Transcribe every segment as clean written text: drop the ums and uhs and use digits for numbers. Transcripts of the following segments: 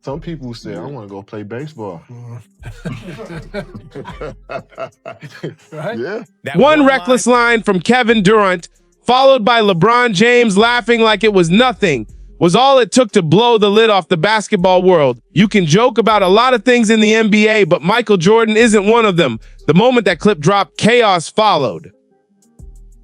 Some people say, I want to go play baseball. Right? Yeah. One reckless line from Kevin Durant, followed by LeBron James laughing like it was nothing, was all it took to blow the lid off the basketball world. You can joke about a lot of things in the NBA, but Michael Jordan isn't one of them. The moment that clip dropped, chaos followed.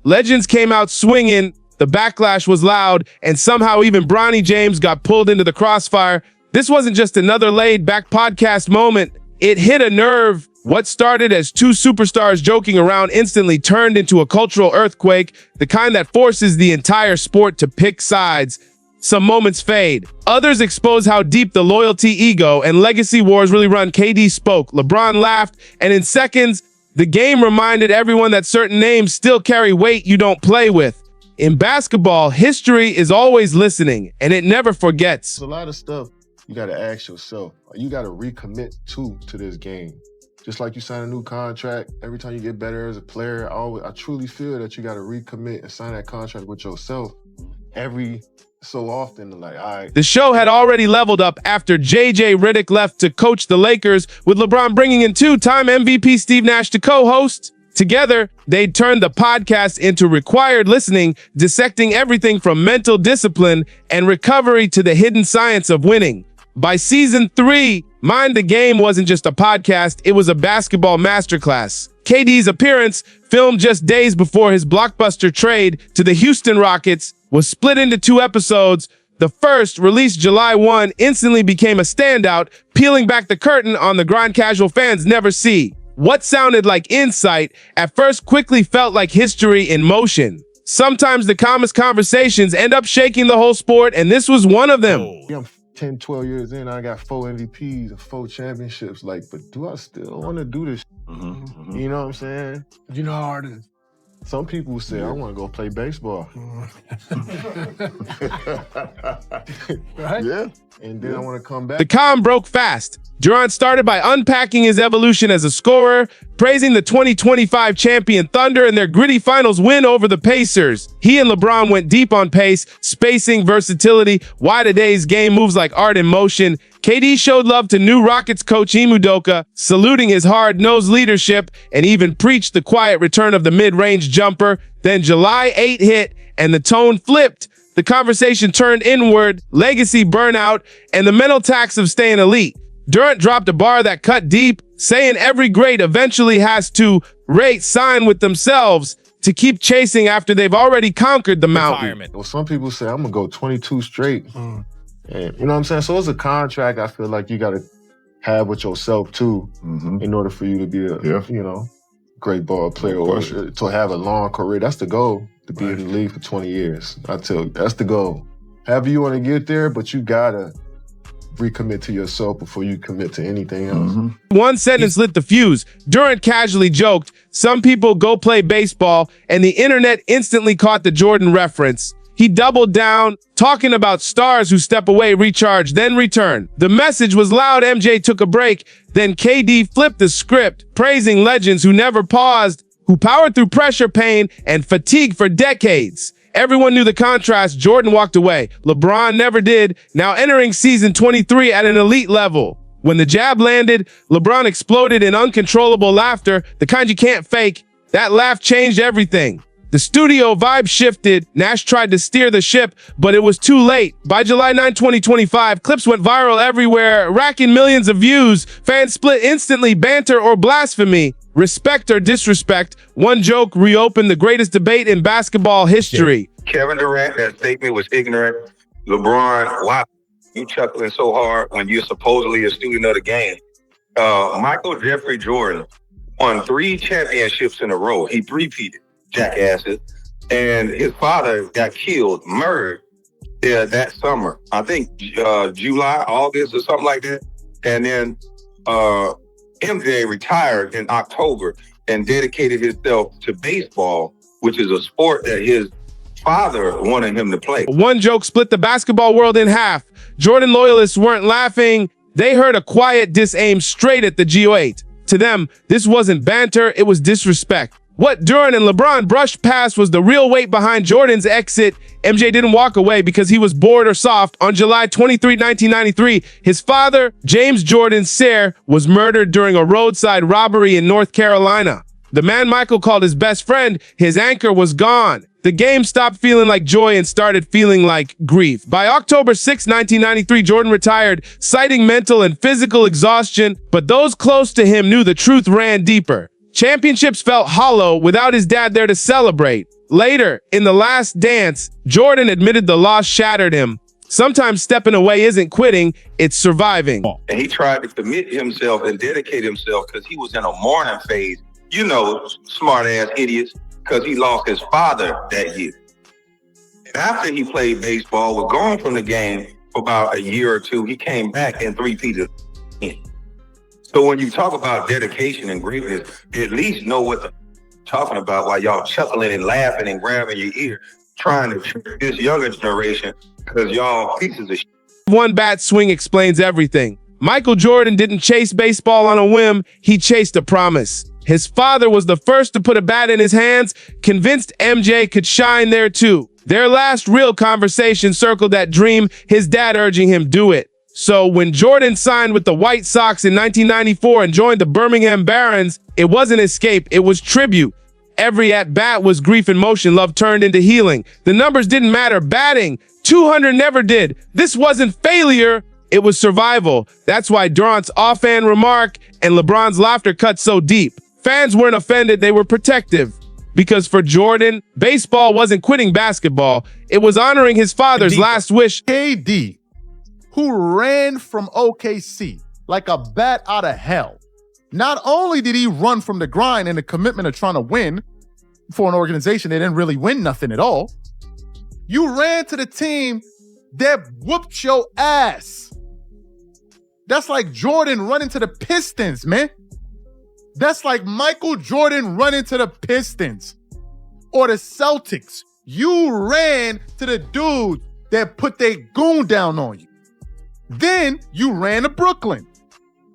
Legends came out swinging, the backlash was loud, and somehow even Bronny James got pulled into the crossfire. This wasn't just another laid-back podcast moment. It hit a nerve. What started as two superstars joking around instantly turned into a cultural earthquake, the kind that forces the entire sport to pick sides. Some moments fade. Others expose how deep the loyalty, ego, and legacy wars really run. KD spoke, LeBron laughed, and in seconds, the game reminded everyone that certain names still carry weight you don't play with. In basketball, history is always listening, and it never forgets. There's a lot of stuff you got to ask yourself. You got to recommit to this game. Just like you sign a new contract, every time you get better as a player, I truly feel that you got to recommit and sign that contract with yourself every so often. Like, all right. The show had already leveled up after JJ Redick left to coach the Lakers, with LeBron bringing in two-time MVP Steve Nash to co-host. Together, they'd turned the podcast into required listening, dissecting everything from mental discipline and recovery to the hidden science of winning. By season 3, Mind the Game wasn't just a podcast, it was a basketball masterclass. KD's appearance, filmed just days before his blockbuster trade to the Houston Rockets, was split into 2 episodes. The first, released July 1, instantly became a standout, peeling back the curtain on the grind casual fans never see. What sounded like insight at first quickly felt like history in motion. Sometimes the calmest conversations end up shaking the whole sport, and this was one of them. Yeah, I'm 10, 12 years in, I got 4 MVPs and 4 championships. Like, but do I still want to do this? You know what I'm saying? You know how hard it is. Some people say, I want to go play baseball. Right? Yeah. And then I want to come back. The calm broke fast. Durant started by unpacking his evolution as a scorer, praising the 2025 champion Thunder and their gritty finals win over the Pacers. He and LeBron went deep on pace, spacing, versatility, why today's game moves like art in motion. KD showed love to new Rockets coach Ime Udoka, saluting his hard-nosed leadership, and even preached the quiet return of the mid-range jumper. Then July 8 hit, and the tone flipped. The conversation turned inward, legacy burnout, and the mental tax of staying elite. Durant dropped a bar that cut deep, saying every great eventually has to sign with themselves to keep chasing after they've already conquered the mountain. Well, some people say, I'm going to go 22 straight. And, you know what I'm saying? So it's a contract I feel like you got to have with yourself, too, in order for you to be a, great ball player or to have a long career. That's the goal, to be in the league for 20 years. I tell you, that's the goal. However you want to get there, but you got to recommit to yourself before you commit to anything else. One sentence lit the fuse. Durant casually joked, some people go play baseball, and the internet instantly caught the Jordan reference. He doubled down, talking about stars who step away, recharge, then return. The message was loud. MJ took a break. Then KD flipped the script, praising legends who never paused, who powered through pressure, pain, and fatigue for decades. Everyone knew the contrast. Jordan walked away. LeBron never did, now entering season 23 at an elite level. When the jab landed, LeBron exploded in uncontrollable laughter, the kind you can't fake. That laugh changed everything. The studio vibe shifted. Nash tried to steer the ship, but it was too late. By July 9, 2025, clips went viral everywhere, racking millions of views. Fans split instantly, banter or blasphemy, respect or disrespect. One joke reopened the greatest debate in basketball history. Kevin Durant, that statement was ignorant. LeBron, wow, you chuckling so hard when you're supposedly a student of the game. Michael Jeffrey Jordan won 3 championships in a row. He three-peated, jackasses. And his father got killed, murdered that summer. I think July, August or something like that. And then MJ retired in October and dedicated himself to baseball, which is a sport that his father wanted him to play. One joke split the basketball world in half. Jordan loyalists weren't laughing. They heard a quiet diss aimed straight at the G08. To them, this wasn't banter, it was disrespect. What Durant and LeBron brushed past was the real weight behind Jordan's exit. MJ didn't walk away because he was bored or soft. On July 23, 1993, his father, James Jordan Sayre, was murdered during a roadside robbery in North Carolina. The man Michael called his best friend, his anchor, was gone. The game stopped feeling like joy and started feeling like grief. By October 6, 1993, Jordan retired, citing mental and physical exhaustion, but those close to him knew the truth ran deeper. Championships felt hollow without his dad there to celebrate. Later, in The Last Dance, Jordan admitted the loss shattered him. Sometimes stepping away isn't quitting, it's surviving. And he tried to commit himself and dedicate himself because he was in a mourning phase. You know, smart-ass idiots, because he lost his father that year. And after he played baseball, was gone from the game for about a year or two, he came back and three-peated. So when you talk about dedication and greatness, at least know what they're talking about while y'all chuckling and laughing and grabbing your ear, trying to trick this younger generation because y'all pieces of shit. One bat swing explains everything. Michael Jordan didn't chase baseball on a whim, he chased a promise. His father was the first to put a bat in his hands, convinced MJ could shine there too. Their last real conversation circled that dream, his dad urging him do it. So when Jordan signed with the White Sox in 1994 and joined the Birmingham Barons, it wasn't escape, it was tribute. Every at-bat was grief in motion, love turned into healing. The numbers didn't matter, batting, 200 never did. This wasn't failure, it was survival. That's why Durant's offhand remark and LeBron's laughter cut so deep. Fans weren't offended, they were protective. Because for Jordan, baseball wasn't quitting basketball, it was honoring his father's last wish. KD, who ran from OKC like a bat out of hell. Not only did he run from the grind and the commitment of trying to win for an organization that didn't really win nothing at all, you ran to the team that whooped your ass. That's like Jordan running to the Pistons, man. That's like Michael Jordan running to the Pistons or the Celtics. You ran to the dude that put their goon down on you. Then you ran to Brooklyn.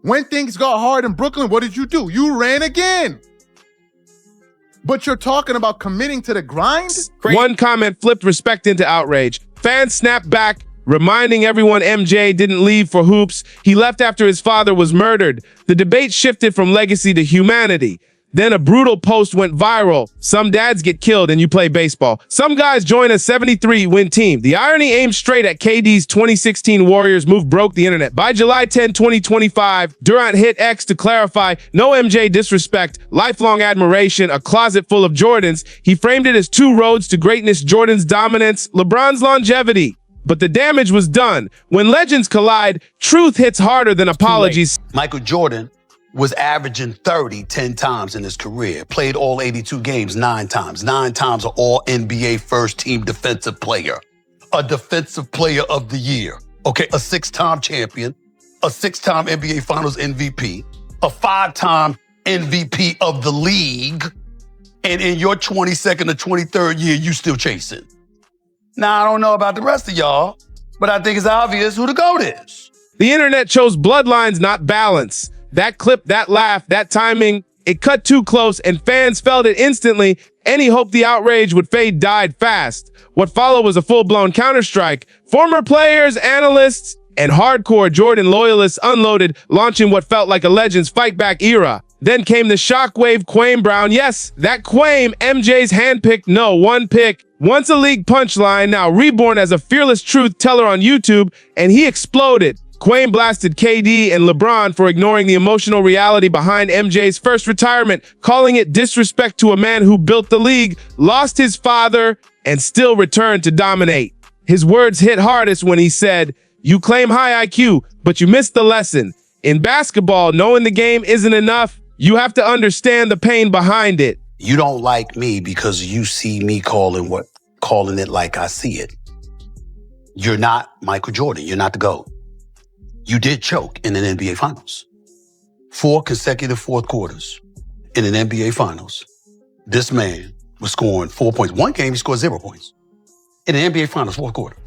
When things got hard in Brooklyn, what did you do? You ran again. But you're talking about committing to the grind? One comment flipped respect into outrage. Fans snapped back, reminding everyone MJ didn't leave for hoops. He left after his father was murdered. The debate shifted from legacy to humanity. Then a brutal post went viral. Some dads get killed and you play baseball. Some guys join a 73-win team. The irony aimed straight at KD's 2016 Warriors move broke the internet. By July 10, 2025, Durant hit X to clarify, no MJ disrespect, lifelong admiration, a closet full of Jordans. He framed it as two roads to greatness, Jordan's dominance, LeBron's longevity. But the damage was done. When legends collide, truth hits harder than apologies. Michael Jordan was averaging 30 10 times in his career, played all 82 games 9 times, 9 times an all-NBA first-team defensive player, a defensive player of the year, okay, a 6-time champion, a 6-time NBA Finals MVP, a 5-time MVP of the league, and in your 22nd or 23rd year, you still chasing. Now, I don't know about the rest of y'all, but I think it's obvious who the GOAT is. The internet chose bloodlines, not balance. That clip, that laugh, that timing, it cut too close and fans felt it instantly. Any hope the outrage would fade died fast. What followed was a full-blown counterstrike. Former players, analysts, and hardcore Jordan loyalists unloaded, launching what felt like a Legends fight-back era. Then came the shockwave Quame Brown. Yes, that Quame, MJ's handpicked, no, one pick. Once a league punchline, now reborn as a fearless truth teller on YouTube, and he exploded. Quame blasted KD and LeBron for ignoring the emotional reality behind MJ's first retirement, calling it disrespect to a man who built the league, lost his father, and still returned to dominate. His words hit hardest when he said, "You claim high IQ, but you missed the lesson. In basketball, knowing the game isn't enough. You have to understand the pain behind it." You don't like me because you see me calling it like I see it. You're not Michael Jordan. You're not the GOAT. You did choke in an NBA Finals. 4 consecutive fourth quarters in an NBA Finals. This man was scoring 4 points. One game, he scored 0 points. In an NBA Finals, fourth quarter.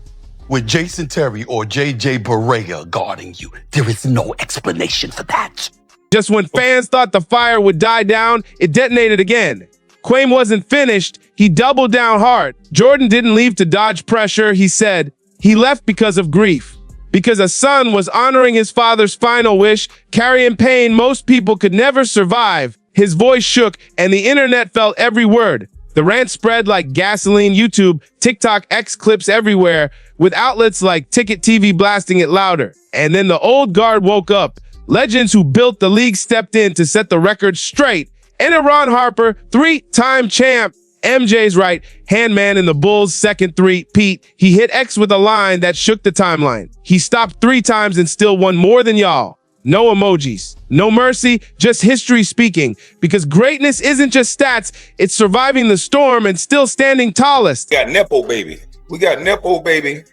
With Jason Terry or JJ Barea guarding you. There is no explanation for that. Just when fans thought the fire would die down, it detonated again. Quame wasn't finished, he doubled down hard. Jordan didn't leave to dodge pressure. He said he left because of grief. Because a son was honoring his father's final wish, carrying pain most people could never survive. His voice shook, and the internet felt every word. The rant spread like gasoline. YouTube, TikTok, X clips everywhere, with outlets like Ticket TV blasting it louder. And then the old guard woke up. Legends who built the league stepped in to set the record straight. Enter Ron Harper, 3-time champ. MJ's right hand man in the Bulls' second three-peat. He hit X with a line that shook the timeline. He stopped 3 times and still won more than y'all. No emojis, no mercy, just history speaking. Because greatness isn't just stats, it's surviving the storm and still standing tallest. We got Nepo Baby.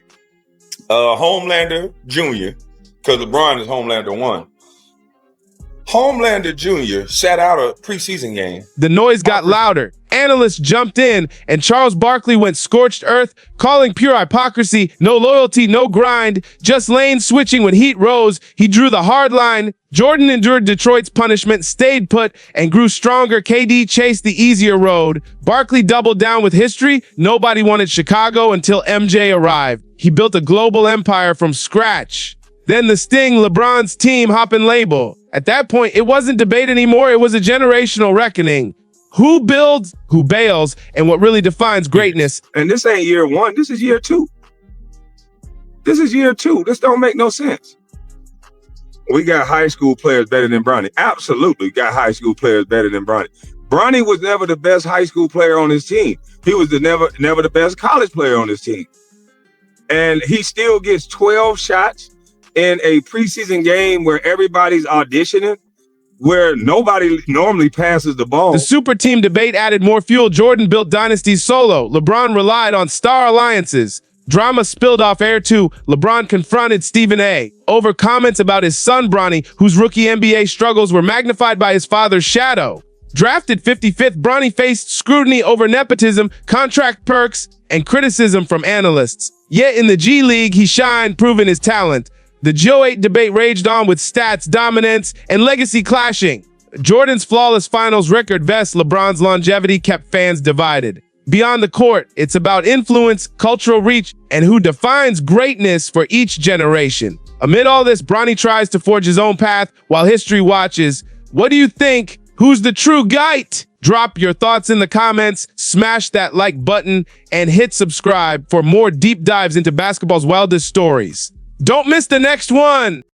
Homelander Jr., because LeBron is Homelander 1. Homelander Jr. sat out a preseason game. The noise got louder. Analysts jumped in, and Charles Barkley went scorched earth, calling pure hypocrisy, no loyalty, no grind, just lane switching when heat rose. He drew the hard line. Jordan endured Detroit's punishment, stayed put, and grew stronger. KD chased the easier road. Barkley doubled down with history. Nobody wanted Chicago until MJ arrived. He built a global empire from scratch. Then the Sting, LeBron's team hopping label. At that point, it wasn't debate anymore. It was a generational reckoning. Who builds, who bails, and what really defines greatness. And this ain't year 1. This is year 2. This don't make no sense. We got high school players better than Bronny. Absolutely got high school players better than Bronny. Bronny was never the best high school player on his team. He was never the best college player on his team. And he still gets 12 shots in a preseason game where everybody's auditioning, where nobody normally passes the ball. The super team debate added more fuel. Jordan built dynasties solo. LeBron relied on star alliances. Drama spilled off air too. LeBron confronted Stephen A. over comments about his son Bronny, whose rookie NBA struggles were magnified by his father's shadow. Drafted 55th, Bronny faced scrutiny over nepotism, contract perks, and criticism from analysts. Yet in the G League, he shined, proving his talent. The Joe 8 debate raged on with stats, dominance, and legacy clashing. Jordan's flawless finals record vests LeBron's longevity kept fans divided. Beyond the court, it's about influence, cultural reach, and who defines greatness for each generation. Amid all this, Bronny tries to forge his own path while history watches. What do you think? Who's the true GOAT? Drop your thoughts in the comments, smash that like button, and hit subscribe for more deep dives into basketball's wildest stories. Don't miss the next one!